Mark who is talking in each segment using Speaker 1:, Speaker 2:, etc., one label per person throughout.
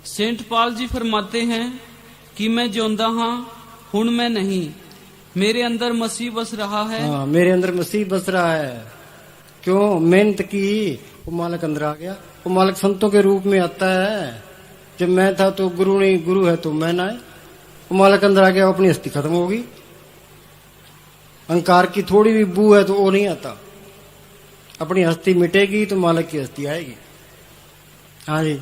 Speaker 1: Saint Pal ji फरमाते हैं कि मैं जिਉਂਦਾ ਹਾਂ ਹੁਣ मैं नहीं, मेरे अंदर मसीह बस रहा है।
Speaker 2: हाँ, मेरे अंदर मसीह बस रहा है। क्यों? मेहनत की, वो मालिक अंदर आ गया। वो मालिक संतों के रूप में आता है। जब मैं था तो गुरु नहीं, गुरु है तो मैं ना है। वो मालिक अंदर आ गया, अपनी हस्ती खत्म होगी। अहंकार की थोड़ी भी बू है तो वो नहीं आता। अपनी हस्ती मिटेगी तो मालिक की हस्ती आएगी। हाँ जी।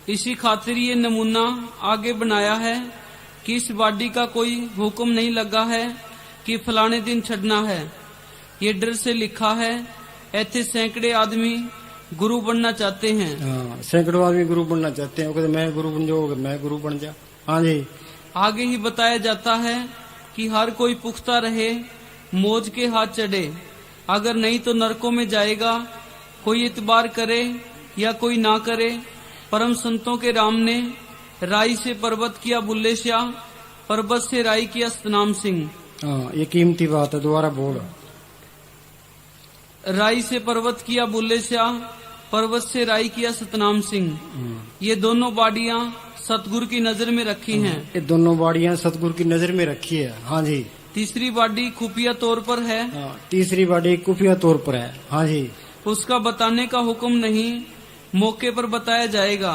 Speaker 1: इसी खातिर ये नमूना आगे बनाया है कि इस बॉडी का कोई हुक्म नहीं लगा है कि फलाने दिन छड़ना है। ये डर से लिखा है। ऐसे सैकड़े आदमी गुरु बनना चाहते हैं।
Speaker 2: हाँ, सैकड़ों आदमी गुरु बनना चाहते हैं। वो कहते मैं गुरु बन जाऊंगा, मैं गुरु बन जा। हाँ जी।
Speaker 1: आगे ही बताया जाता है कि हर कोई पुख्ता रहे, मौज के हाथ चढ़े, अगर नहीं तो नरकों में जाएगा। कोई इतबार करे या कोई ना करे, परम संतों के राम ने राई से पर्वत किया बुल्ले शाह, पर्वत से राई किया सतनाम सिंह।
Speaker 2: हाँ, ये कीमती बात है, दोबारा बोल।
Speaker 1: राई से पर्वत किया बुल्ले शाह, पर्वत से राई किया सतनाम सिंह। ये दोनों बाड़ियां सतगुरु की नजर में रखी हैं।
Speaker 2: ये दोनों बाड़ियां सतगुरु की नजर में रखी है। हाँ जी।
Speaker 1: तीसरी बाड़ी खुफिया तौर पर है।
Speaker 2: हाँ, तीसरी बाड़ी खुफिया तौर पर है। हाँ जी।
Speaker 1: उसका बताने का हुक्म नहीं, मौके पर बताया जाएगा।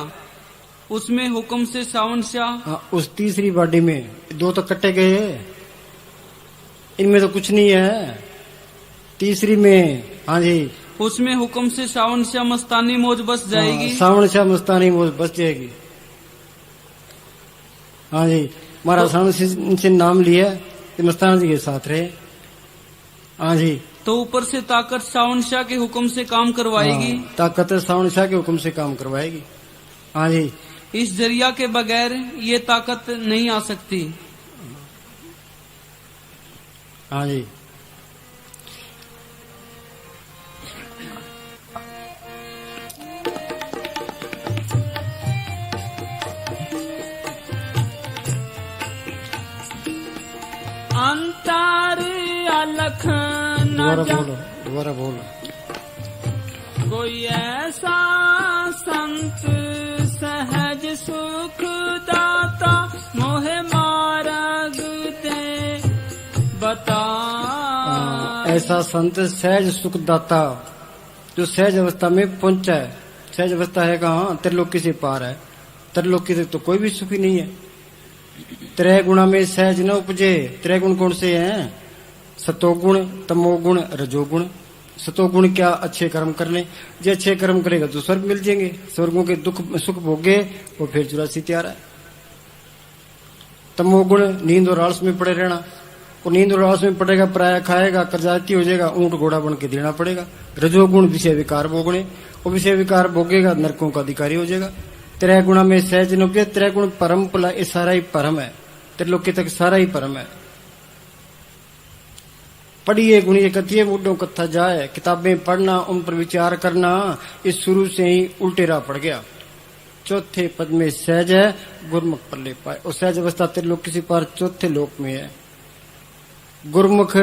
Speaker 1: उसमें हुक्म से सावन शाह।
Speaker 2: हाँ, उस तीसरी बाड़ी में दो तो कट्टे गए, इनमें तो कुछ नहीं है। तीसरी में हाँ जी,
Speaker 1: उसमें हुक्म से सावन शाह मस्तानी मौज बस जाएगी।
Speaker 2: सावन शाह मस्तानी मौज बस जाएगी। हाँ जी, महाराज सावन से नाम लिया तो मस्ताना जी के साथ रहे। हाँ जी।
Speaker 1: तो ऊपर से ताकत सावन शाह के हुक्म से काम करवाएगी।
Speaker 2: ताकत सावन शाह के हुक्म से काम करवाएगी। हाँ जी।
Speaker 1: इस जरिया के बगैर ये ताकत नहीं आ सकती।
Speaker 2: हाँ जी।
Speaker 1: अंतर अलख
Speaker 2: दोबारा बोलो।
Speaker 1: कोई ऐसा संत सहज सुख दाता, मोहे मार्ग दे बता।
Speaker 2: ऐसा संत सहज सुख दाता, जो सहज अवस्था में पहुंचा है। सहज अवस्था है कहाँ? त्रिलोकी से पार है। त्रिलोकी से तो कोई भी सुखी नहीं है। त्रय गुणा में सहज न उपजे। त्रय गुण कौन से हैं? सतोगुण, तमोगुण, रजोगुण। सतोगुण क्या? अच्छे कर्म करने। जो अच्छे कर्म करेगा तो स्वर्ग मिल जाएंगे। स्वर्गों के दुख सुख भोगे वो फिर 84 तैयार है। तमोगुण नींद और आलस में पड़े रहना। वो नींद और आलस में पड़ेगा, पराया खाएगा, कर्जाती हो जाएगा, ऊंट घोड़ा बन के देना पड़ेगा। रजोगुण विषय विकार भोगने, वो विषय विकार भोगेगा, नरकों का अधिकारी हो जाएगा। त्रय गुणा में सहज न उपजे। त्रय गुण परम पला, ये सारा ही परम है। त्रिलोकी तक सारा ही परम है। पढ़िए गुणिए कथिए बूढ़ों कथा जाए। किताबें पढ़ना, उन पर विचार करना, इस शुरू से ही उल्टे राह पड़ गया। चौथे पद में सहज है, गुरमुख पर ले पाए। और सहज अवस्था त्रिलोकी से पार चौथे लोक में है। गुरमुख,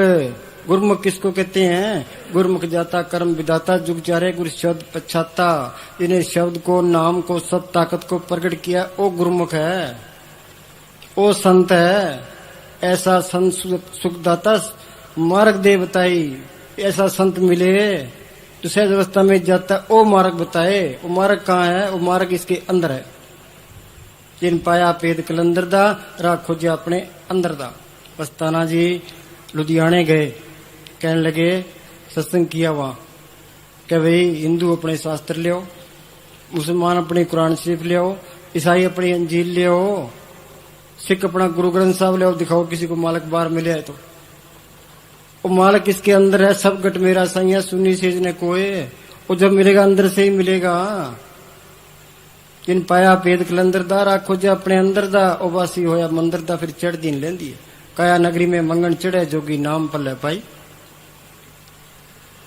Speaker 2: गुरमुख किसको कहते हैं? गुरमुख जाता कर्म विदाता, जुग चारे गुरु शब्द पछाता। जिन्हें शब्द को, नाम को, सब ताकत को प्रकट किया, वो गुरमुख है, वो संत है। ऐसा संत सुखदाता मार्ग दे बताई। ऐसा संत मिले तो सहज अवस्था में जाता, वो मार्ग बताए। वो मार्ग कहाँ है? वो मार्ग इसके अंदर है। जिन पाया पेद कलंदर दा, राख खोजा अपने अंदर दा। मस्ताना जी लुधियाने गए, कहने लगे, सत्संग किया वहां, क्या भाई हिंदू अपने शास्त्र ले आओ, मुसलमान अपने कुरान शरीफ ले आओ, ईसाई अपनी अंजील ले आओ, सिख अपना गुरु ग्रंथ साहब ले आओ, दिखाओ किसी को मालक बाहर मिले है तो। वो मालक इसके अंदर है। सब गट मेरा सैया सुनी सेज ने कोए। वो जब मिलेगा अंदर से ही मिलेगा। जिन पाया पेद कलंदर दा, राख खोजा अपने अंदर दा। ओ वासी होया मंदिर दा, फिर चढ़ दिन लेंदी है। काया नगरी में मंगन चढ़े, जोगी नाम पल्ले पाई।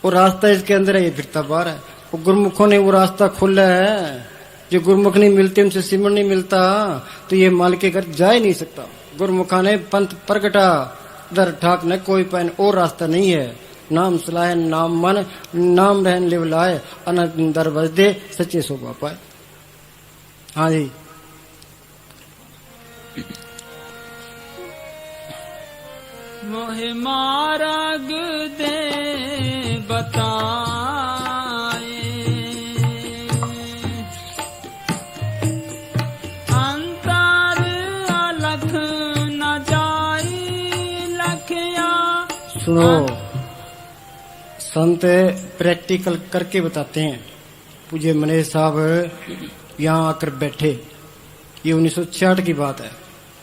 Speaker 2: वो रास्ता इसके अंदर है, ये फिरता बाहर है। वो गुरमुखों ने वो रास्ता खोला है। जो गुरमुख नहीं मिलते, उनसे सिमरन नहीं मिलता, तो ये माल के घर जा ही नहीं सकता। गुरमुखा ने पंथ प्रगटा, दर ठाक न कोई पैन और रास्ता नहीं है। नाम सलाह नाम मन, नाम रहन ले लाए, अनंत दर बज दे, सच्चे शोभा पाए। हाँ जी।
Speaker 1: मोहे मार्ग दे बताए, अंतर अलख न जाई लखया।
Speaker 2: सुनो, संत प्रैक्टिकल करके बताते हैं। पूज्य मनेश साहब यहाँ आकर बैठे, ये 1966 की बात है।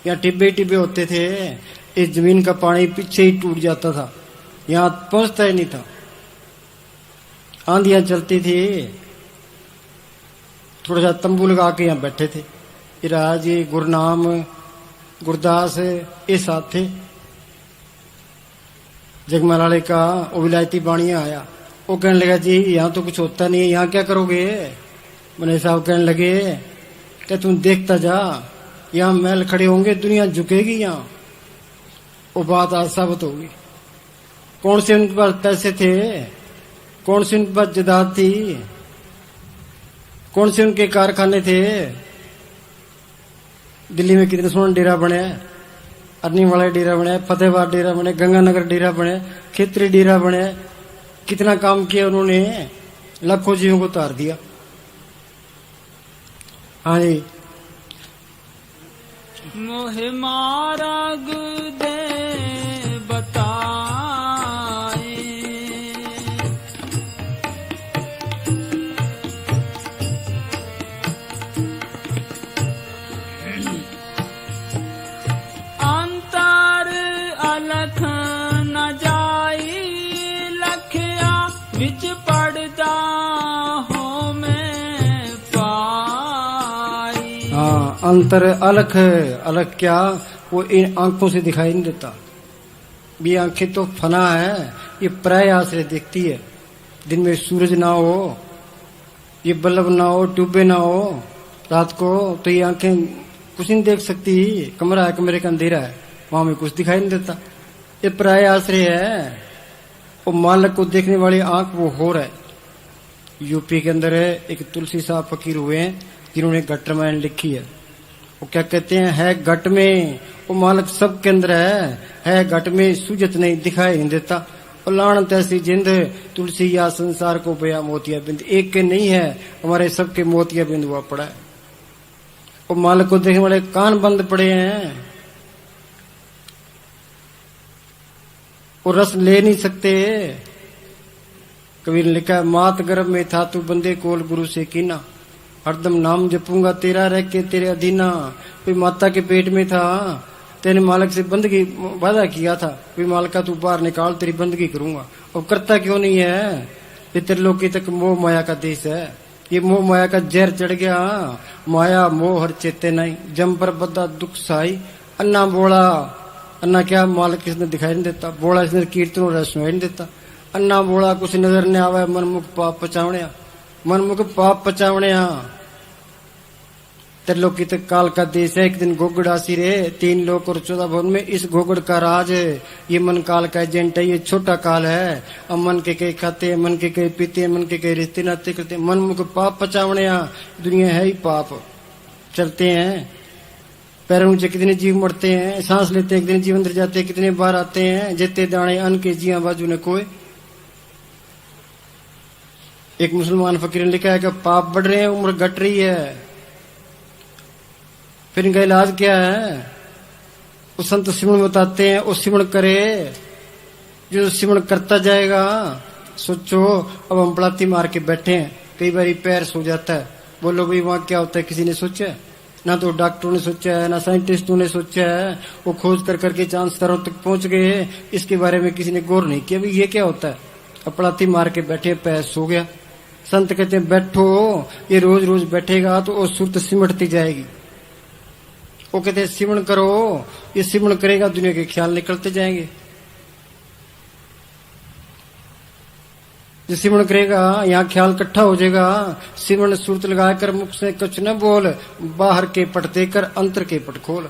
Speaker 2: यहाँ टिब्बे टिब्बे होते थे, इस जमीन का पानी पीछे ही टूट जाता था, यहाँ पहुंचता ही नहीं था। आंधियां चलती थी, थोड़ा सा तंबू लगा के यहाँ बैठे थे। राज गुरनाम गुरदास ये साथ थे। जगमालाले का वो विलायती बाणिया आया, वो कहने लगा जी यहाँ तो कुछ होता नहीं है, यहाँ क्या करोगे। मने साहब कहने लगे कि तुम देखता जा, यहाँ महल खड़े होंगे, दुनिया झुकेगी यहाँ। वो बात आज साबित होगी। कौन से उनके पास पैसे थे, कौन सी उनके पास जायदाद थी, कौन से उनके कारखाने थे। दिल्ली में कितने सोने डेरा बने, अरनी वाला डेरा बने, फतेहबाद डेरा बने, गंगानगर डेरा बने, खेतरी डेरा बने। कितना काम किया उन्होंने, लाखों जीवों को उतार दिया। हाँ जी,
Speaker 1: मोहे मार्ग दे बताए, अंतर अलख न जाई लखया, विच पड़दा हो मैं पाई।
Speaker 2: हाँ, अंतर अलख, अलख क्या, वो इन आंखों से दिखाई नहीं देता। ये आंखें तो फना है, ये प्राय आश्रय देखती है। दिन में सूरज ना हो, ये बल्ब ना हो, ट्यूबे ना हो रात को, तो ये आंखें कुछ नहीं देख सकती। कमरा है, कमरे का अंधेरा है, वहां में कुछ दिखाई नहीं देता। ये प्राय आश्रय है। वो मालक को देखने वाली आंख वो हो रहा है। यूपी के अंदर है एक तुलसी साहब फकीर हुए हैं, जिन्होंने घट रामायण लिखी है। वो क्या कहते हैं, है घट में, वो मालक सब के अंदर है घट में, सूजत नहीं, दिखाई नहीं देता। और लानत ऐसी जिंद, तुलसी या संसार को बया मोतिया बिंद। एक के नहीं है, हमारे सबके मोतिया बिंद हुआ पड़ा है। वो मालक को देखने वाले कान बंद पड़े हैं, वो रस ले नहीं सकते। कबीर ने लिखा, मात गर्भ में था तू बंदे कोल गुरु से कीना, हरदम नाम जपूंगा तेरा रह के तेरे अधीना। कोई माता के पेट में था, तेने मालिक से बंदगी वादा किया था, कोई मालिका तू बाहर निकाल, तेरी बंदगी करूंगा। और करता क्यों नहीं है। ये त्रिलोकी तक मोह माया का देश है। ये मोह माया का जहर चढ़ गया, माया मोह हर चेते नहीं, जम पर बद्दा दुख साई। अन्ना बोला, अन्ना क्या, मालिक किसने दिखाई नहीं देता। बोला इसने कीर्तनों रह सुनाई नहीं देता। अन्ना बोला कुछ नजर नहीं आवा, मनमुख पाप पचावणिया, मनमुख पाप पचावणिया। त्रिलोकी तक काल का देश है। एक दिन घोगड़ आसी रे, 3 लोक और 14 भवन में इस घोगड़ का राज है। ये मन काल का एजेंट है, ये छोटा काल है। अब मन के कई खाते हैं, मन के कई पीते हैं, मन के कई रिश्ते नाते करते हैं। मन मुख पाप पचावने, दुनिया है ही पाप। चलते हैं पैरों नीचे, कितने जीव मरते हैं, सांस लेते हैं, कितने जीव अंदर जाते हैं, कितने बार आते हैं। जेते दाने अन्न के जिया बाजू ने कोई। एक मुसलमान फकीर ने लिखा है कि पाप बढ़ रहे हैं, उम्र घट रही है, फिर इनका इलाज क्या है। वो संत सिमरण बताते हैं, वो सिमरण करे, जो सिमरण करता जाएगा। सोचो अब हम पलाती मार के बैठे हैं, कई बार पैर सो जाता है। बोलो भाई वहां क्या होता है, किसी ने सोचा है? ना तो डॉक्टरों ने सोचा है, ना साइंटिस्टों ने सोचा है। वो खोज कर करके चांद स्तरों तक पहुंच गए, इसके बारे में किसी ने गौर नहीं किया, भाई ये क्या होता है। अब पलाती मार के बैठे, पैर सो गया। संत कहते हैं बैठो, ये रोज रोज बैठेगा तो वो सुरत सिमटती जाएगी। वो कहते हैं सिमरण करो, ये सिमरण करेगा दुनिया के ख्याल निकलते जाएंगे। जो सिमरण करेगा यहाँ ख्याल इकट्ठा हो जाएगा। सिमरण सूरत लगाकर मुख से कुछ न बोल, बाहर के पट देकर अंतर के पट खोल।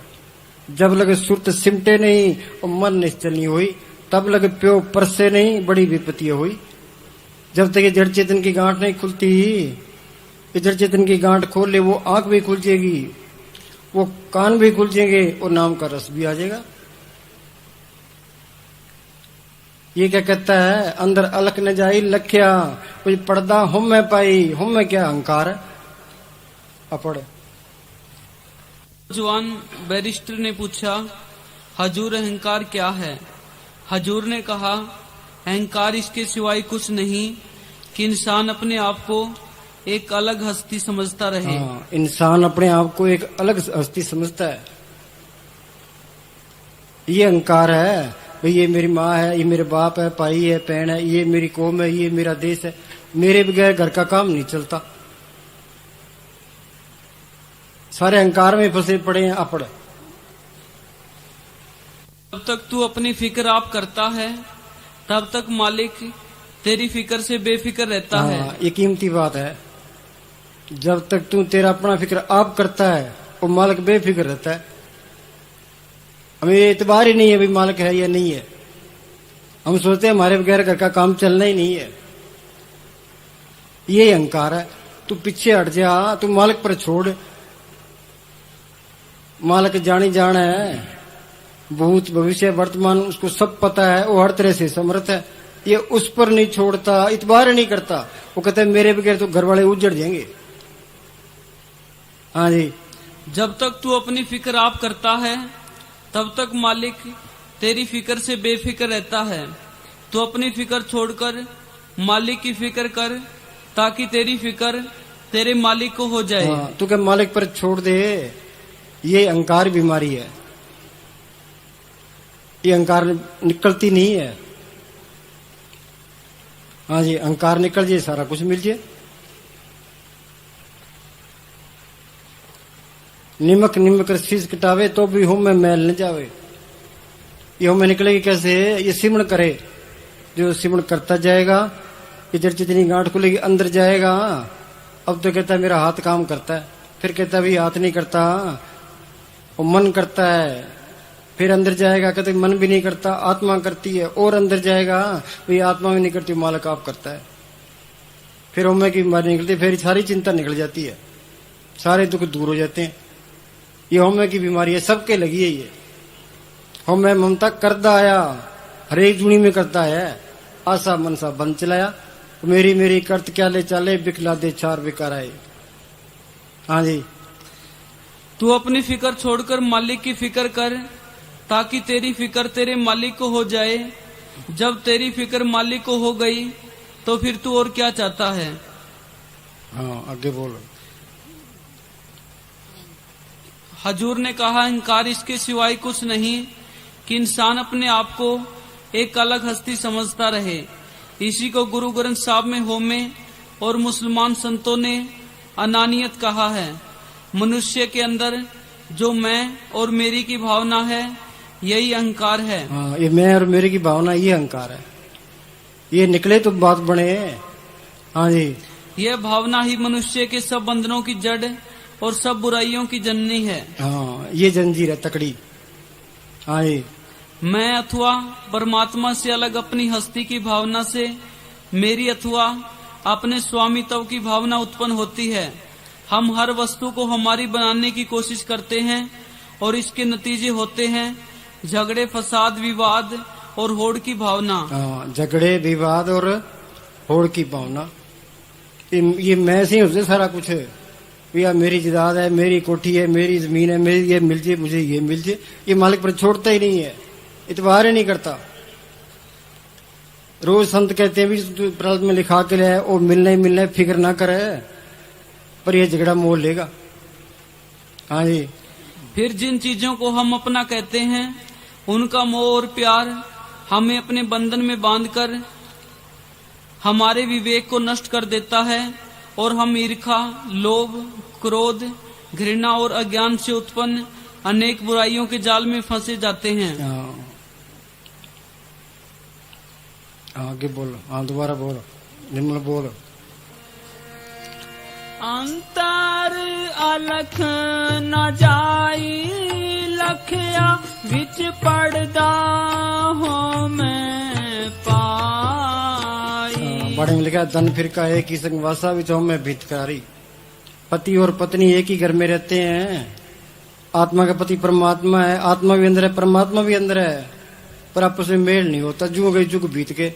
Speaker 2: जब लगे सूरत सिमटे नहीं और मन निश्चल नहीं हुई, तब लगे प्यो परसे नहीं, बड़ी विपत्ति हुई। जब तक ये जड़ चेतन की गांठ नहीं खुलती, ये जड़ चेतन की गांठ खोल ले वो आंख भी खुल जाएगी। वो कान भी खुल जाएंगे और नाम का रस भी आ जाएगा। ये क्या कहता है, अंदर अलख न जाई लख्या, कोई पर्दा हम में पाई, हम में क्या अहंकार है। अपड़
Speaker 1: जवान बैरिस्टर ने पूछा, हजूर अहंकार क्या है? हजूर ने कहा, अहंकार इसके सिवाय कुछ नहीं कि इंसान अपने आप को एक अलग हस्ती समझता रहे।
Speaker 2: हाँ, इंसान अपने आप को एक अलग हस्ती समझता है। ये अहंकार है भाई, ये मेरी माँ है, ये मेरे बाप है, भाई है, बहन है, ये मेरी कौम है, ये मेरा देश है, मेरे बगैर घर का काम नहीं चलता। सारे अहंकार में फंसे पड़े हैं अपड़।
Speaker 1: जब तक तू अपनी फिक्र आप करता है तब तक मालिक तेरी फिक्र से बेफिक्र रहता है।
Speaker 2: ये कीमती बात है। जब तक तू तेरा अपना फिक्र आप करता है वो मालिक बेफिक्र रहता है। हमें ये इतबार ही नहीं है भाई मालिक है या नहीं है। हम सोचते हैं हमारे बगैर घर का काम चलना ही नहीं है। ये अहंकार है। तू पीछे हट जा, तू मालिक पर छोड़। मालिक जानी जान है, भूत भविष्य वर्तमान उसको सब पता है, वो हर तरह से समर्थ है। ये उस पर नहीं छोड़ता, इतबार नहीं करता। वो कहता है मेरे बगैर तो घर वाले उजड़ जाएंगे। हाँ जी।
Speaker 1: जब तक तू अपनी फिक्र आप करता है तब तक मालिक तेरी फिक्र से बेफिक्र रहता है। तू अपनी फिक्र छोड़कर मालिक की फिक्र कर ताकि तेरी फिक्र तेरे मालिक को हो जाए।
Speaker 2: हाँ, तू क्या मालिक पर छोड़ दे। ये अहंकार बीमारी है। ये अहंकार निकलती नहीं है। हाँ जी, अहंकार निकल जाए सारा कुछ मिल जाए। निमक निमक कर शीश कटावे तो भी हम में मैल न जावे। ये हम में निकलेगी कैसे? ये सिमण करे। जो सिमण करता जाएगा, इधर जितनी गांठ खुलेगी अंदर जाएगा। अब तो कहता है मेरा हाथ काम करता है, फिर कहता है भी हाथ नहीं करता, वो मन करता है। फिर अंदर जाएगा, कहते मन भी नहीं करता, आत्मा करती है। और अंदर जाएगा, भाई आत्मा भी नहीं करती, मालिक आप करता है। फिर उम्मे की बीमारी निकलती, फिर सारी चिंता निकल जाती है, सारे दुख दूर हो जाते हैं। ये होमे की बीमारी है, सबके लगी है। ये होमे ममता करता आया, हरेक जुनी में करता है। आशा मनसा बंद चलाया, मेरी मेरी करत क्या ले चाले, बिखला दे चार बेकार आए। हाँ जी।
Speaker 1: तू अपनी फिक्र छोड़कर मालिक की फिक्र कर ताकि तेरी फिक्र तेरे मालिक को हो जाए। जब तेरी फिक्र मालिक को हो गई तो फिर तू और क्या चाहता है?
Speaker 2: हाँ, आगे बोलो।
Speaker 1: हजूर ने कहा, अहंकार इसके सिवाय कुछ नहीं कि इंसान अपने आप को एक अलग हस्ती समझता रहे। इसी को गुरु ग्रंथ साहब में होमे और मुसलमान संतों ने अनानियत कहा है। मनुष्य के अंदर जो मैं और मेरी की भावना है यही अहंकार है।
Speaker 2: हाँ, ये मैं और मेरे की भावना ये अहंकार है। ये निकले तो बात बने। हाँ जी।
Speaker 1: यह भावना ही मनुष्य के सब बंधनों की जड़ और सब बुराइयों की जननी है।
Speaker 2: हाँ, ये जंजीर है तकड़ी। हाँ जी।
Speaker 1: मैं अथवा परमात्मा से अलग अपनी हस्ती की भावना से मेरी अथवा अपने स्वामित्व की भावना उत्पन्न होती है। हम हर वस्तु को हमारी बनाने की कोशिश करते हैं और इसके नतीजे होते हैं झगड़े, फसाद, विवाद और होड़ की भावना।
Speaker 2: हाँ, झगड़े, विवाद और होड़ की भावना। ये मैं से होते सारा कुछ। भैया मेरी जायदाद है, मेरी कोठी है, मेरी जमीन है, मेरी ये मिल जाए, मुझे ये मिल जाए। ये मालिक पर छोड़ता ही नहीं है, इतबार ही नहीं करता। रोज संत कहते हैं भी प्रारब्ध में लिखा के ले वो मिलना ही मिलना है, फिक्र ना करे, पर ये झगड़ा मोल लेगा। हाँ जी।
Speaker 1: फिर जिन चीजों को हम अपना कहते हैं उनका मोह और प्यार हमें अपने बंधन में बांधकर हमारे विवेक को नष्ट कर देता है और हम ईर्खा, लोभ, क्रोध, घृणा और अज्ञान से उत्पन्न अनेक बुराइयों के जाल में फंसे जाते हैं।
Speaker 2: आगे बोलो। हाँ, दोबारा बोलो, निम्न बोलो।
Speaker 1: अंतर अलख न जाई लखया विच पड़दा हो मैं पाई।
Speaker 2: बड़े में लिखा, धन फिर का एक ही संगवासा विच हो मैं भितकारी। पति और पत्नी एक ही घर में रहते हैं, आत्मा का पति परमात्मा है, आत्मा भी अंदर है, परमात्मा भी अंदर है, पर आपस में मेल नहीं होता। जुग गई जुग बीत के।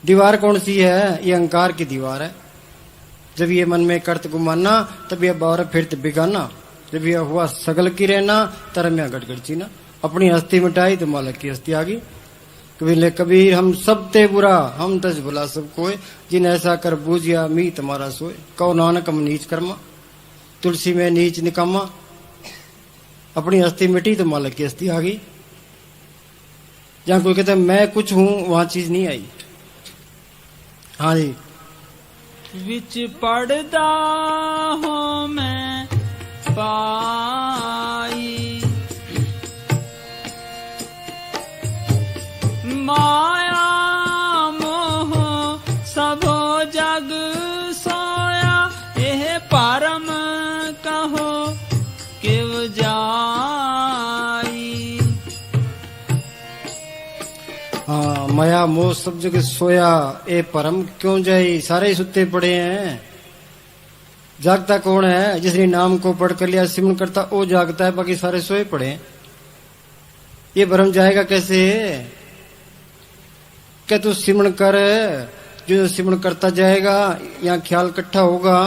Speaker 2: दीवार कौन सी है? ये अहंकार की दीवार है। जब ये मन में करत गुमाना, तब यह बावर फिरत बिगाना। जब यह हुआ सगल की रहना, तरम या गड़गड़ चीना। अपनी हस्ती मिटाई तो मालक की हस्ती आ गई। कबीर हम सब ते बुरा, हम तज भुला सब कोय। जिन ऐसा कर बूझिया मी तुम्हारा सोए। कहो नानक हम नीच कर्मा, तुलसी में नीच निकामा। अपनी हस्ती मिटी तो मालक की हस्ती आ गई। जहां कोई कहता है मैं कुछ हूं, वहां चीज नहीं आई। हाँ जी।
Speaker 1: विच पड़दा हो मैं पाई, माया मोह सबो जग सोया। एह परम कहो किव जाई।
Speaker 2: हाँ, माया मोह सब जगह सोया, ए परम क्यों जाई। सारे ही सुते पड़े हैं। जागता कौन है? जिसने नाम को पढ़ कर लिया, सिमरन करता वो जागता है, बाकी सारे सोए पड़े हैं। ये भ्रम जाएगा कैसे? क्या तू सिमरन कर, जो सिमरन करता जाएगा, यहाँ ख्याल इकट्ठा होगा,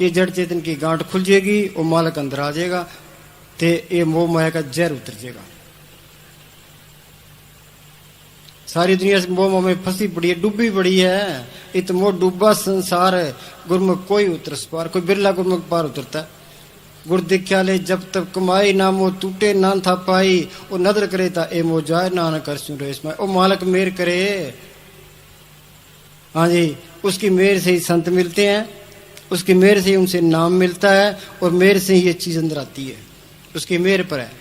Speaker 2: ये जड़ चेतन की गांठ खुल जाएगी, वो मालक अंदर आ जाएगा, ते ये मोह माया का जहर उतर जाएगा। सारी दुनिया से मोह में फंसी पड़ी है, डूबी पड़ी है। इत मोह डूबा संसार, गुरमुख कोई उतर पार। कोई बिरला गुरमुख पार उतरता है। गुर दीख्या ले जब तक कमाई, ना मोह टूटे ना था पाई। वो नदर करे ता ए मोह जाए, नानक कर सुन रेस में। ओ मालक मेर करे। हाँ जी, उसकी मेर से ही संत मिलते हैं, उसकी मेर से ही उनसे नाम मिलता है, और मेर से ही ये चीज अंदर आती है। उसकी मेर पर है।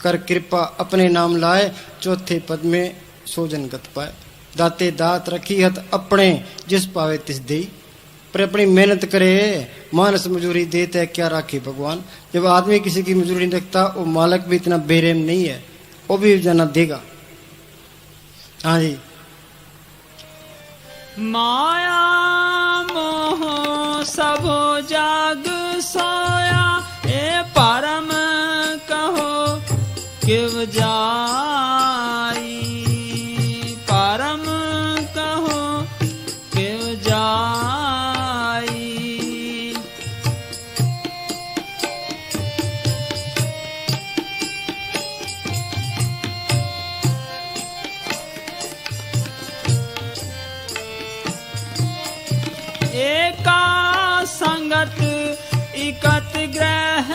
Speaker 2: कर कृपा अपने नाम लाए, चौथे पद में सोजन गत पाए। दाते दात रखी हत अपने, जिस पावे तिस देई। पर अपनी मेहनत करे, मानस मजूरी देते है, क्या राखे भगवान। जब आदमी किसी की मजूरी नहीं रखता, वो मालक भी इतना बेरहम नहीं है, वो भी जाना देगा। हाँ जी।
Speaker 1: माया मोह सब जाग सोया, ए परम कहो किव जाई। परम कहो किव जाई। एका संगत इकत ग्रह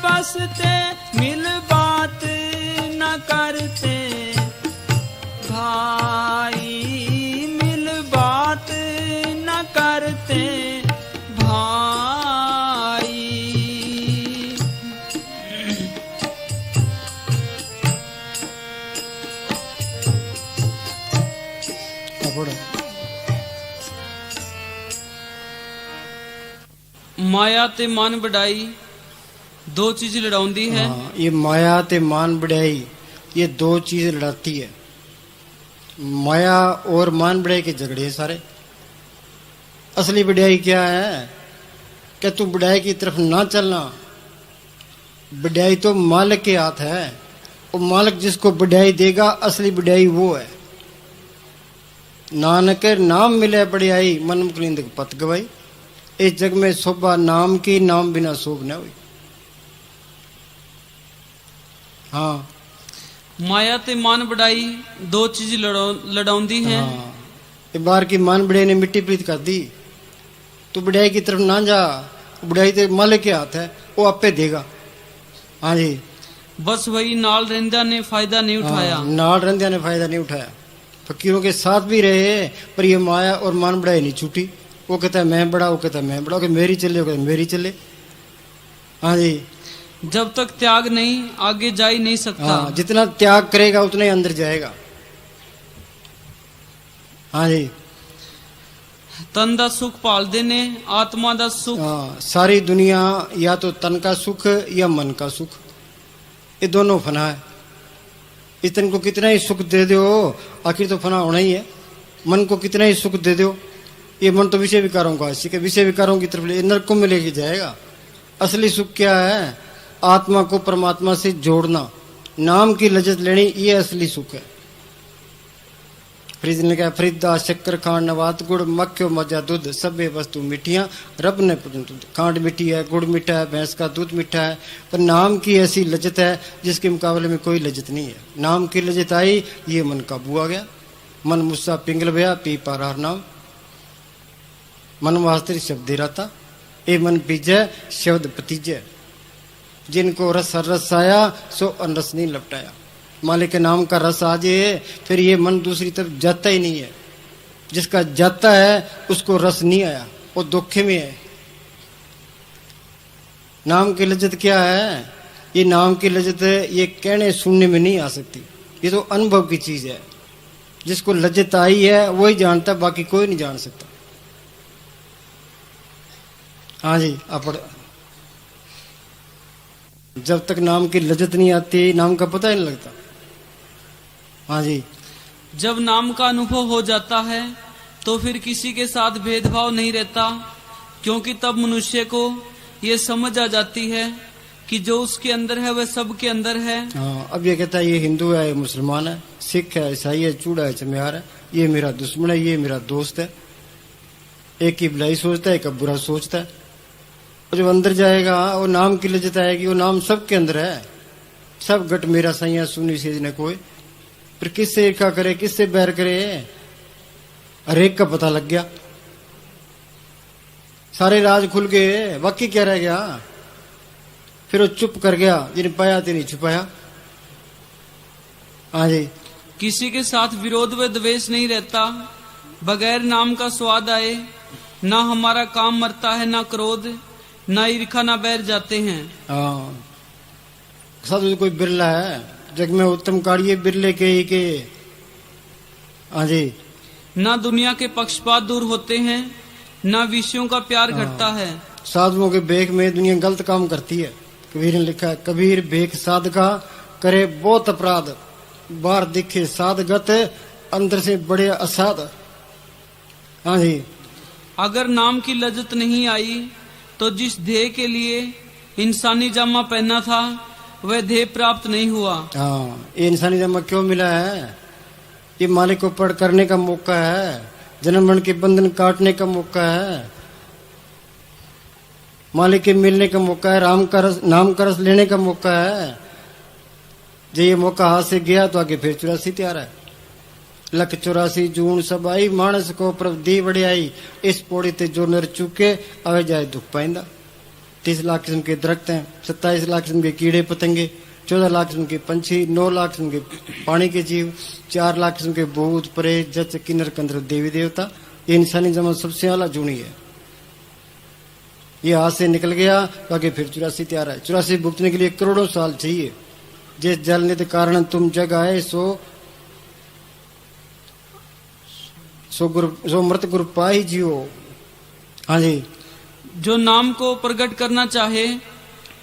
Speaker 1: बसते, मिल बात न करते भाई। मिल बात न करते भाई। माया ते मन बढ़ाई, दो चीज लड़ाउंदी है।
Speaker 2: हाँ, ये माया ते मान बढ़ाई, ये दो चीज लड़ाती है। माया और मान बढ़ाई के झगड़े हैं सारे। असली बढ़ाई क्या है? क्या तू बढ़ाई की तरफ ना चलना। बढ़ाई तो मालिक के हाथ है, और मालिक जिसको बढ़ाई देगा, असली बढ़ाई वो है। नानक नाम मिले बढ़ाई, मन मुकलिंद पत गवाई। इस जग में शोभा नाम की, नाम बिना शोभ न हुई। हाँ,
Speaker 1: माया ते मान बढ़ाई, दो चीज लड़ाउंदी है।
Speaker 2: हाँ, एक बार की मान बढ़ाई ने मिट्टी प्रीत कर दी। तू बढ़ाई की तरफ ना जा, बढ़ाई तो मालिक के हाथ है, वो आपे देगा। हाँ जी।
Speaker 1: बस वही नाल रंदा ने फायदा नहीं उठाया।
Speaker 2: हाँ, नाल रंदा ने फायदा नहीं उठाया। फकीरों के साथ भी रहे, पर ये माया और मान बढ़ाई नहीं छूटी। वो कहता है मैं बड़ा, वो कहता है मैं बड़ा, कि मेरी चले, वो कहता है मेरी चले। हाँ जी।
Speaker 1: जब तक त्याग नहीं, आगे जा ही नहीं सकता।
Speaker 2: हाँ, जितना त्याग करेगा उतना ही अंदर जाएगा। हाँ जी।
Speaker 1: तन दा सुख पाल देने, आत्मा दा सुख।
Speaker 2: हाँ, सारी दुनिया या तो तन का सुख या मन का सुख, ये दोनों फना है। इस तन को कितना ही सुख दे दो, आखिर तो फना होना ही है। मन को कितना ही सुख दे दो, ये मन तो विषय विकारों का है, विषय विकारों की तरफ नरकों में लेके जाएगा। असली सुख क्या है? आत्मा को परमात्मा से जोड़ना, नाम की लज्जत लेनी, ये असली सुख है। फ्रिज ने कहा फरीदा शक्कर खांड नवात गुड़ मक्खियो मजा दूध सभे वस्तु मिठियां रब ने पूजन दूध। खांड मीठी है, गुड़ मीठा है, भैंस का दूध मीठा है, पर नाम की ऐसी लज्जत है जिसके मुकाबले में कोई लज्जत नहीं है। नाम की लज्जत आई, ये मन काबू आ गया। मन मुस्सा पिंगल गया पी पारार नाम, मन वास्ते शब्द दे रहा ए मन पीजय शब्द पतीजय। जिनको रस हर रस आया सो अनरस नहीं लपटाया। मालिक के नाम का रस आ जाए फिर ये मन दूसरी तरफ जाता ही नहीं है। जिसका जाता है उसको रस नहीं आया, वो धोखे में है। नाम की लज्जत क्या है? ये नाम की लज्जत ये कहने सुनने में नहीं आ सकती, ये तो अनुभव की चीज है। जिसको लज्जत आई है वही जानता, बाकी कोई नहीं जान सकता। हाँ जी, आप जब तक नाम की लज्जत नहीं आती नाम का पता ही नहीं लगता। हाँ जी,
Speaker 1: जब नाम का अनुभव हो जाता है तो फिर किसी के साथ भेदभाव नहीं रहता, क्योंकि तब मनुष्य को ये समझ आ जाती है कि जो उसके अंदर है वह सबके अंदर है।
Speaker 2: हाँ, अब ये कहता है ये हिंदू है, ये मुसलमान है, सिख है, ईसाई है, चूड़ा है, चमियार है, ये मेरा दुश्मन है, ये मेरा दोस्त है। एक की भलाई सोचता है, एक बुरा सोचता है। और जब अंदर जाएगा वो नाम की लज्जत आएगी, वो नाम सबके अंदर है। सब गट मेरा सैया सुनी सेज ने कोई, फिर किससे ईर्षा करे, किससे बैर करे, हर एक का पता लग गया। सारे राज खुल गए, बाकी क्या रह गया? फिर वो चुप कर गया, जिन्हें पाया तेने छुपाया। हाँ जी,
Speaker 1: किसी के साथ विरोध व द्वेष नहीं रहता, बगैर नाम का स्वाद आए। ना हमारा काम मरता है, ना क्रोध, ना ईर्खा, ना बैर जाते हैं।
Speaker 2: हाँ, साधु कोई बिरला है जग में उत्तम कार्य बिरले के ही के। हाँ जी,
Speaker 1: ना दुनिया के पक्षपात दूर होते हैं, ना विषयों का प्यार घटता है।
Speaker 2: साधुओं के बेख में दुनिया गलत काम करती है। कबीर ने लिखा है, कबीर बेख साधका करे बहुत अपराध, बाहर दिखे साधगत अंदर से बड़े असाध। हाँ जी,
Speaker 1: अगर नाम की लज्जत नहीं आई तो जिस ध्येय के लिए इंसानी जामा पहना था वह ध्येय प्राप्त नहीं हुआ।
Speaker 2: हाँ, ये इंसानी जामा क्यों मिला है? ये मालिक को पढ़ करने का मौका है, जन्म मरण के बंधन काटने का मौका है, मालिक के मिलने का मौका है, राम का रस नाम का रस लेने का मौका है। जो ये मौका हाथ से गया तो आगे फिर 84 तैयार है। लख 84 जून सब आई, मानस को प्रभ दी बड़ियाई, इस पौड़ी ते जो नर चुके आवे जाए दुख पाइंदा। 30 लाख किस्म के दरख्त हैं, 27 लाख किस्म के कीड़े पतंगे, 14 लाख किस्म के पंछी, 9 लाख किस्म के पानी के जीव, 4 लाख किस्म के भूत प्रेत जच किन्नर कंदर देवी देवता। ये इंसानी जमा सबसे आला जूनी है। ये हाथ से निकल गया तो आगे फिर 84 तैयार है। 84 भुगतने के लिए करोड़ों साल चाहिए। जिस जल नित कारण तुम जग आए सो मृत गुरु पाई जियो। हाँ जी,
Speaker 1: जो नाम को प्रकट करना चाहे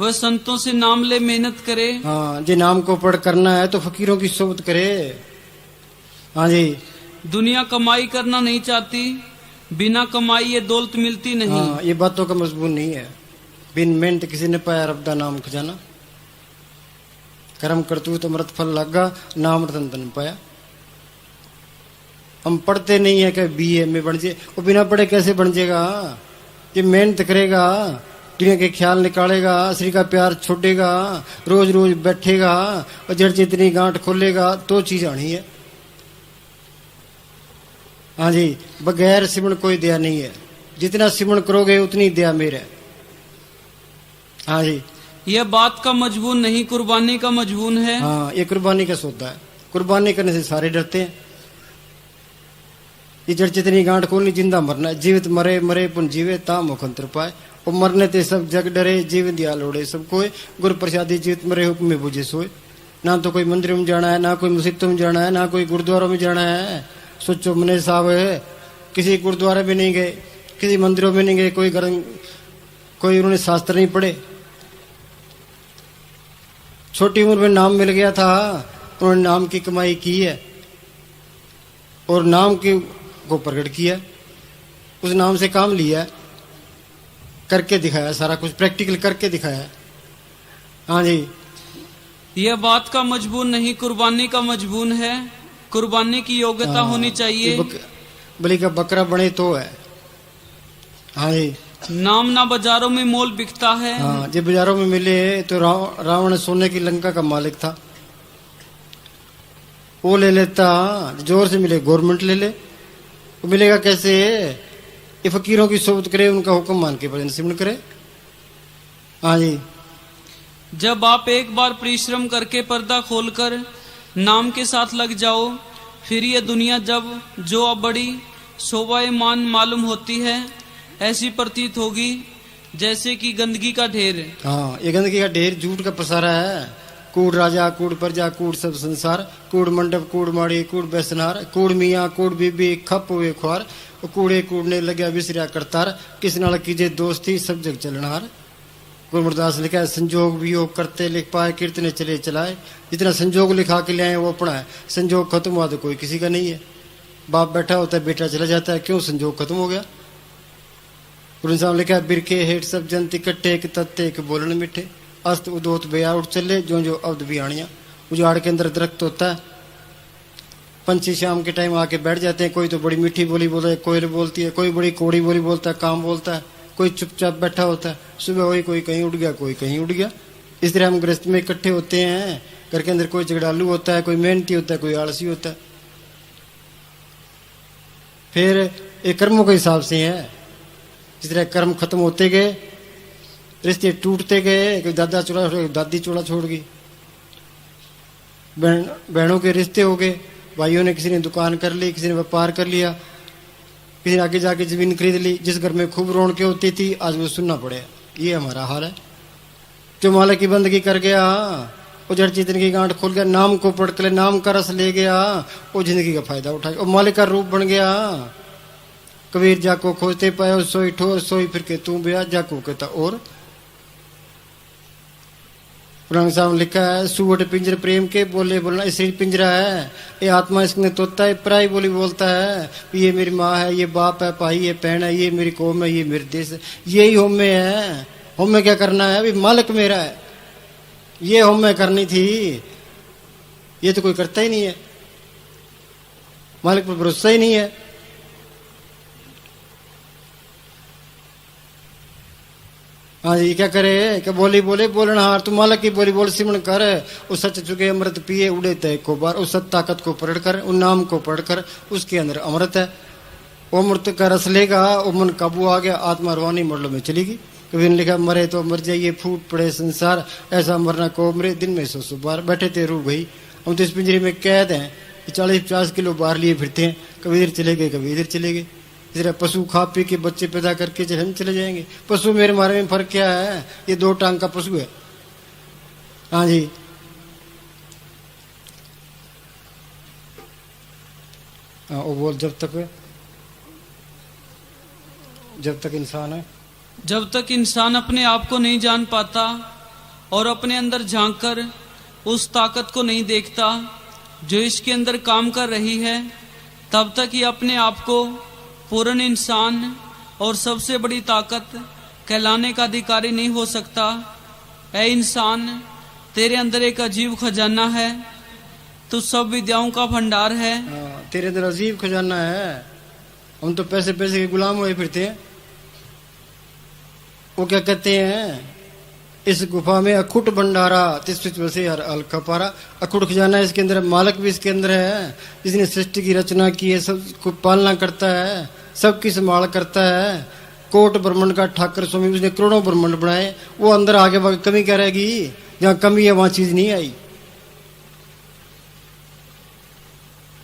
Speaker 1: वह संतों से नाम ले मेहनत करे।
Speaker 2: हाँ, जे नाम को पढ़ करना है तो फकीरों की सोबत करे। हाँ जी,
Speaker 1: दुनिया कमाई करना नहीं चाहती, बिना कमाई ये दौलत मिलती नहीं।
Speaker 2: हाँ, ये बातों का मजबूर नहीं है। बिन मेहनत किसी ने पाया रब दा नाम खजाना, कर्म करतूत अमृत फल लगा, नाम रतन तन पाया। हम पढ़ते नहीं है कि बीए में बन जाए, वो बिना पढ़े कैसे बन जाएगा? ये मेहनत करेगा, दुनिया के ख्याल निकालेगा, श्री का प्यार छोड़ेगा, रोज रोज बैठेगा और जड़ जितनी गांठ खोलेगा तो चीज आनी है। हाँ जी, बगैर सिमरण कोई दया नहीं है। जितना सिमरण करोगे उतनी दया मेरे है। हाँ जी,
Speaker 1: यह बात का मजबून नहीं, कुर्बानी का मजबून है।
Speaker 2: हाँ, ये कुर्बानी का सौदा है। कुर्बानी करने से सारे डरते हैं। ये जड़ जितनी गांठ खोलनी, जिंदा मरना, जीवित मरे मरे पुन जीवे ता मुखंतर पाए। और मरने ते सब जग डरे, जीवन दिया लोड़े सब कोई, गुरु प्रसादी जीवित मरे हुक्म में बुझे सोए। ना तो कोई मंदिर में जाना है, ना कोई मस्जिद में जाना है, ना कोई गुरुद्वारा में जाना है। सोचो मने साहब है, किसी गुरुद्वारे में नहीं गए, किसी मंदिरों में नहीं गए, कोई उन्होंने शास्त्र नहीं पढ़े। छोटी उम्र में नाम मिल गया था, उन्होंने नाम की कमाई की है और नाम को प्रकट किया, उस नाम से काम लिया, करके दिखाया, सारा कुछ प्रैक्टिकल करके दिखाया। हाँ जी।
Speaker 1: यह बात का मजबूर नहीं, कुर्बानी का मजबूर है। कुर्बानी की योग्यता होनी चाहिए।
Speaker 2: बलि का बकरा बने तो है। हाँ जी।
Speaker 1: नाम ना बाजारों में मोल बिकता है।
Speaker 2: हाँ, जब बाजारों में मिले तो रावण सोने की लंका का मालिक था, वो ले लेता। जोर से मिले गवर्नमेंट ले ले, वो मिलेगा कैसे? ये फकीरों की सोबत करे, उनका हुक्म मान के भजन सिमरण करे। हाँ जी।
Speaker 1: जब आप एक बार परिश्रम करके पर्दा खोलकर नाम के साथ लग जाओ, फिर ये दुनिया जब जो अब बड़ी शोभायमान मालूम होती है, ऐसी प्रतीत होगी जैसे कि गंदगी का ढेर।
Speaker 2: हाँ, ये गंदगी का ढेर झूठ का पसारा है। कूड़ राजा, कूड़ प्रजा, कूड़ सब संसार, कूड़ मंडप, कूड़ माड़ी, कूड़ बैसनार, कूड़ मियाँ, कूड़ बीबी, खप हुए ख्वार, कूड़े कूड़ने लग्या विसरिया करतार, किस नाल कीजे दोस्ती सब जग चलनार। गुरमुरदास लिखा है, संजोग वियोग करते लिख पाए, कीर्तने चले चलाए। जितना संजोग लिखा के ले आए वो अपना है, संजोग खत्म हुआ तो कोई किसी का नहीं है। बाप बैठा होता है, बेटा चला जाता है, क्यों? संजोग खत्म हो गया। गुरु साहब लिखा है, बिरके हेठ सब जंत इकट्ठे, एक तत्ते एक बोलन मिठे, अस्त उदोत बेया उठ चले, जो जो अब्द बियाणियां। उजाड़ के अंदर दरख्त होता है, पंछी शाम के टाइम आके बैठ जाते हैं। कोई तो बड़ी मीठी बोली बोलता है, कोयल बोलती है, कोई बड़ी कोड़ी बोली बोलता है, काम बोलता है, कोई चुपचाप बैठा होता है। सुबह वही कोई कहीं उड़ गया, कोई कहीं उड़ गया। इस तरह हम गृहस्थ में इकट्ठे होते हैं। घर के अंदर कोई झगड़ालू होता है, कोई मेहनती होता है, कोई आलसी होता है। फिर ये कर्मों के हिसाब से है। जिस तरह कर्म खत्म होते गए, रिश्ते टूटते गए। कोई दादा चोला छोड़, दादी चोला छोड़ गई, बहनों के रिश्ते हो गए। भाइयों ने, किसी ने दुकान कर ली, किसी ने व्यापार कर लिया, किसी ने आगे जाके जमीन खरीद ली। जिस घर में खूब रौनकें होती थी, आज वो सुनना पड़े। ये हमारा हाल है। जो मालिक की बंदगी कर गया, वो जड़ चेतन की गांठ खोल गया, नाम को पढ़ के नाम का रस ले गया, वो जिंदगी का फायदा उठा गया, वो मालिक का रूप बन गया। कबीर जाको खोजते पायो, सोई ठोर सोई फिर के तू ब्याह, जाको कहता और। पुराने साहब लिखा है, सुवट पिंजर प्रेम के बोले बोलना। इस शरीर पिंजरा है, ये आत्मा इसने तोता है, पराई बोली बोलता है। ये मेरी माँ है, ये बाप है, भाई है, बहन है, ये मेरी कौम है, ये मेरे देश है। यही होम में है। होम में क्या करना है? अभी मालिक मेरा है, ये होम में करनी थी। ये तो कोई करता ही नहीं है, मालिक पर भरोसा ही नहीं है। हाँ जी, क्या करे? क्या बोली बोले बोलना हार, तू मालिक की बोली बोल सिमरण कर। उस सच चुके अमृत पिए उड़े तय को बार, उस सत ताकत को पढ़ कर, उन नाम को पढ़ कर, उसके अंदर अमृत है। वो अमृत का रस लेगा, वो मन काबू आ गया, आत्मा रवानी मरलों में चलेगी। कभी ने लिखा, मरे तो मर जाइए फूट पड़े संसार, ऐसा मरना को मरे दिन में 100 बार। बैठे थे रू भाई, हम तो इस पिंजरे में कैद हैं, 40-50 किलो बाहर लिए फिरते हैं। कभी इधर चले गए, कभी इधर चले गए। इस तरह पशु खा पी के बच्चे पैदा करके हम चले जाएंगे। पशु मेरे मारे में फर्क क्या है? ये 2 टांग का पशु है। हाँ जी। हाँ, वो बोल, जब तक इंसान है,
Speaker 1: जब तक इंसान अपने आप को नहीं जान पाता और अपने अंदर झांककर उस ताकत को नहीं देखता जो इसके अंदर काम कर रही है, तब तक ये अपने आप को पूर्ण इंसान और सबसे बड़ी ताकत कहलाने का अधिकारी नहीं हो सकता। ऐ इंसान, तेरे अंदर एक अजीब खजाना है, तू सब विद्याओं का भंडार है।
Speaker 2: तेरे अंदर अजीब खजाना है। हम तो पैसे के गुलाम हुए फिरते हैं। वो क्या कहते हैं, इस गुफा में अखुट भंडारा, तिस्से हर अलखा पारा। अखुट खजाना इसके अंदर, मालिक भी इसके अंदर है। जिसने सृष्टि की रचना की है, सबको पालना करता है, सबकी संभाल करता है। कोट ब्रह्मांड का ठाकर स्वामी, उसने करोड़ों ब्रह्मांड बनाए। वो अंदर आगे कमी क्या रहेगी? जहाँ कमी है वहां चीज नहीं आई।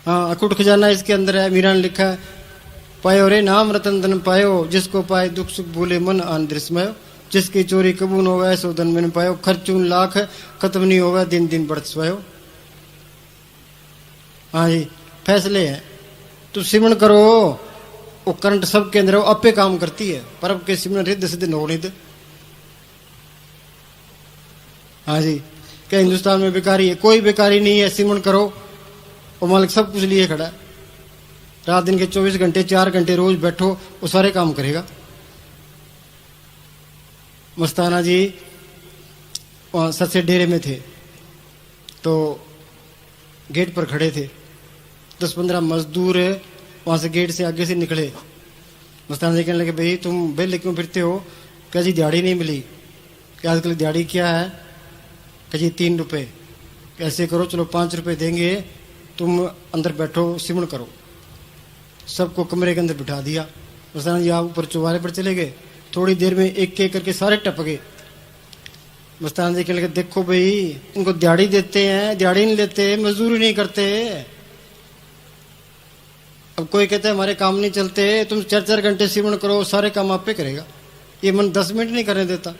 Speaker 2: हाँ, अखुट खजाना इसके अंदर है। मीरा ने लिखा है, पायो रे नाम रतन धन पायो, जिसको पाए दुख सुख भूले मन आन दृश्मय। जिसकी चोरी कबून होगा, सो धन मैंने पायो, खर्चून लाख खत्म नहीं होगा, दिन दिन बढ़त स्वयो। हाँ जी, फैसले हैं। तो सिमरण करो, वो करंट सबके अंदर अपे काम करती है। पर अब के सिमरण रिद्ध सिद्ध नौनिध। हाँ जी, क्या हिंदुस्तान में बेकारी है? कोई बेकारी नहीं है। सिमरण करो, वो मालिक सब कुछ लिए खड़ा है। रात दिन के 24 घंटे 4 घंटे रोज बैठो, वो सारे काम करेगा। मस्ताना जी वहाँ सच्चे डेरे में थे, तो गेट पर खड़े थे। 10-15 मजदूर वहाँ से गेट से आगे से निकले। मस्तान जी कहने लगे, भाई तुम बेले क्यों फिरते हो? क्या जी दिहाड़ी नहीं मिली? क्या आजकल दिहाड़ी क्या है? क्या जी 3 रुपये। ऐसे करो, चलो 5 रुपये देंगे, तुम अंदर बैठो, सिमण करो। सबको कमरे के अंदर बिठा दिया। मस्तान जी आप ऊपर चौबारे पर चले गए। थोड़ी देर में एक एक करके सारे टप गए। मस्तान जी कहने लगे, देखो भाई इनको दिहाड़ी देते हैं, दिहाड़ी नहीं लेते, मजदूरी नहीं करते। अब कोई कहता है हमारे काम नहीं चलते, तुम 4-4 घंटे सिमण करो, सारे काम आप पे करेगा। ये मन 10 मिनट नहीं करने देता।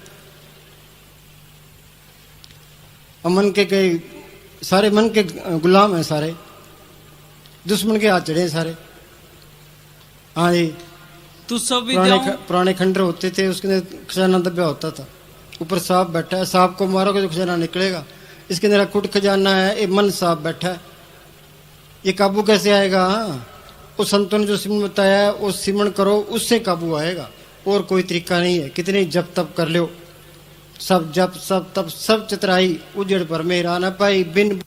Speaker 2: मन के कई सारे मन के गुलाम हैं, सारे दुश्मन के हाथ चढ़े हैं सारे। हाँ जी,
Speaker 1: तू सब विद्याओं
Speaker 2: पुराने खंडर होते थे, उसके अंदर खजाना दबा होता था। ऊपर सांप बैठा है, सांप को मारोगे तो खजाना निकलेगा। इसके अंदर अखुट खजाना है, ये मन सांप बैठा है। ये काबू कैसे आएगा? उस संतों ने जो सिमन बताया है, वो सिमन करो, उससे काबू आएगा। और कोई तरीका नहीं है। कितने जप तप कर लो, सब जप सब तप सब चतराई, उजड़ पर मेरा न पाई बिन